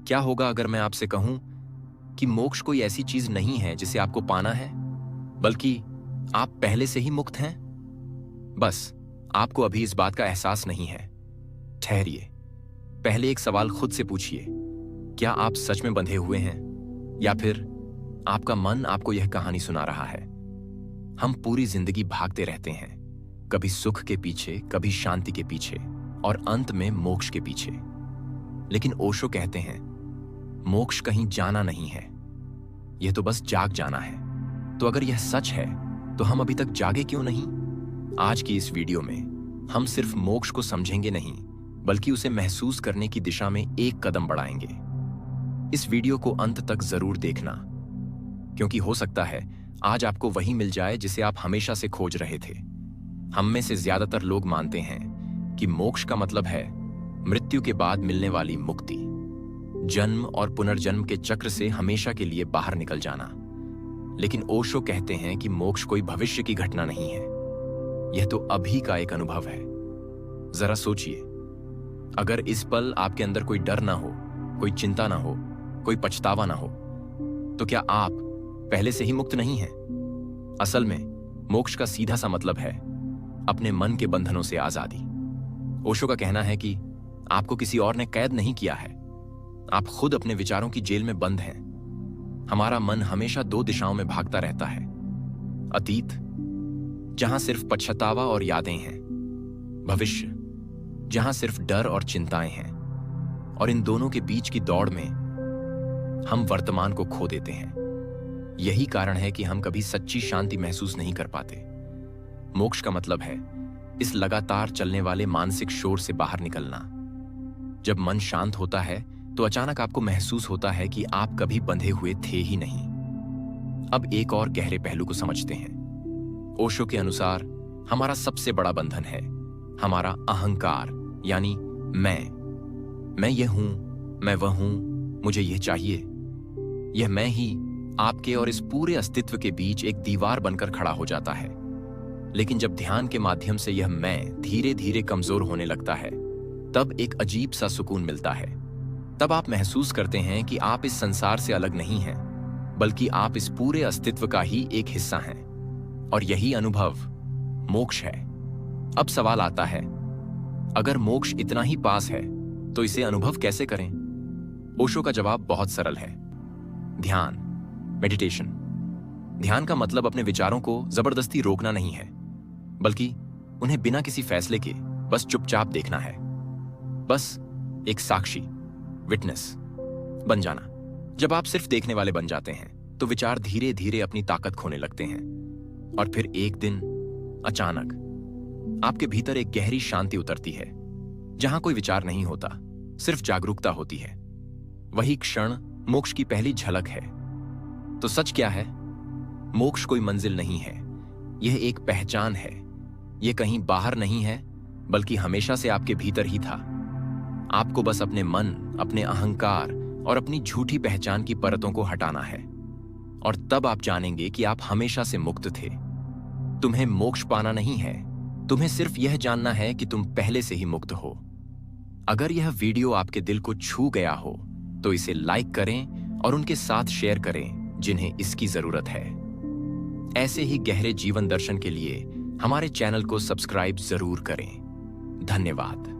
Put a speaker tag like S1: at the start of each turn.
S1: क्या होगा अगर मैं आपसे कहूं कि मोक्ष कोई ऐसी चीज नहीं है जिसे आपको पाना है, बल्कि आप पहले से ही मुक्त हैं? बस आपको अभी इस बात का एहसास नहीं है। ठहरिए, पहले एक सवाल खुद से पूछिए, क्या आप सच में बंधे हुए हैं या फिर आपका मन आपको यह कहानी सुना रहा है? हम पूरी जिंदगी भागते रहते हैं, कभी सुख के पीछे, कभी शांति के पीछे और अंत में मोक्ष के पीछे। लेकिन ओशो कहते हैं मोक्ष कहीं जाना नहीं है, यह तो बस जाग जाना है। तो अगर यह सच है तो हम अभी तक जागे क्यों नहीं? आज की इस वीडियो में हम सिर्फ मोक्ष को समझेंगे नहीं, बल्कि उसे महसूस करने की दिशा में एक कदम बढ़ाएंगे। इस वीडियो को अंत तक जरूर देखना, क्योंकि हो सकता है आज आपको वही मिल जाए जिसे आप हमेशा से खोज रहे थे। हम में से ज्यादातर लोग मानते हैं कि मोक्ष का मतलब है मृत्यु के बाद मिलने वाली मुक्ति, जन्म और पुनर्जन्म के चक्र से हमेशा के लिए बाहर निकल जाना। लेकिन ओशो कहते हैं कि मोक्ष कोई भविष्य की घटना नहीं है, यह तो अभी का एक अनुभव है। जरा सोचिए, अगर इस पल आपके अंदर कोई डर ना हो, कोई चिंता ना हो, कोई पछतावा ना हो, तो क्या आप पहले से ही मुक्त नहीं हैं? असल में मोक्ष का सीधा सा मतलब है अपने मन के बंधनों से आजादी। ओशो का कहना है कि आपको किसी और ने कैद नहीं किया है, आप खुद अपने विचारों की जेल में बंद हैं। हमारा मन हमेशा दो दिशाओं में भागता रहता है, अतीत जहां सिर्फ पछतावा और यादें हैं, भविष्य जहां सिर्फ डर और चिंताएं हैं, और इन दोनों के बीच की दौड़ में हम वर्तमान को खो देते हैं। यही कारण है कि हम कभी सच्ची शांति महसूस नहीं कर पाते। मोक्ष का मतलब है इस लगातार चलने वाले मानसिक शोर से बाहर निकलना। जब मन शांत होता है तो अचानक आपको महसूस होता है कि आप कभी बंधे हुए थे ही नहीं। अब एक और गहरे पहलू को समझते हैं। ओशो के अनुसार हमारा सबसे बड़ा बंधन है हमारा अहंकार, यानी मैं ये हूं, मैं वह हूं, मुझे यह चाहिए। यह मैं ही आपके और इस पूरे अस्तित्व के बीच एक दीवार बनकर खड़ा हो जाता है। लेकिन जब ध्यान के माध्यम से यह मैं धीरे धीरे कमजोर होने लगता है, तब एक अजीब सा सुकून मिलता है। तब आप महसूस करते हैं कि आप इस संसार से अलग नहीं हैं, बल्कि आप इस पूरे अस्तित्व का ही एक हिस्सा हैं। और यही अनुभव मोक्ष है। अब सवाल आता है, अगर मोक्ष इतना ही पास है तो इसे अनुभव कैसे करें? ओशो का जवाब बहुत सरल है, ध्यान, मेडिटेशन। ध्यान का मतलब अपने विचारों को जबरदस्ती रोकना नहीं है, बल्कि उन्हें बिना किसी फैसले के बस चुपचाप देखना है। बस एक साक्षी, विटनेस बन जाना। जब आप सिर्फ देखने वाले बन जाते हैं तो विचार धीरे धीरे अपनी ताकत खोने लगते हैं, और फिर एक दिन अचानक आपके भीतर एक गहरी शांति उतरती है, जहां कोई विचार नहीं होता, सिर्फ जागरूकता होती है। वही क्षण मोक्ष की पहली झलक है। तो सच क्या है? मोक्ष कोई मंजिल नहीं है, यह एक पहचान है। यह कहीं बाहर नहीं है, बल्कि हमेशा से आपके भीतर ही था। आपको बस अपने मन, अपने अहंकार और अपनी झूठी पहचान की परतों को हटाना है, और तब आप जानेंगे कि आप हमेशा से मुक्त थे। तुम्हें मोक्ष पाना नहीं है, तुम्हें सिर्फ यह जानना है कि तुम पहले से ही मुक्त हो। अगर यह वीडियो आपके दिल को छू गया हो तो इसे लाइक करें और उनके साथ शेयर करें जिन्हें इसकी जरूरत है। ऐसे ही गहरे जीवन दर्शन के लिए हमारे चैनल को सब्सक्राइब जरूर करें। धन्यवाद।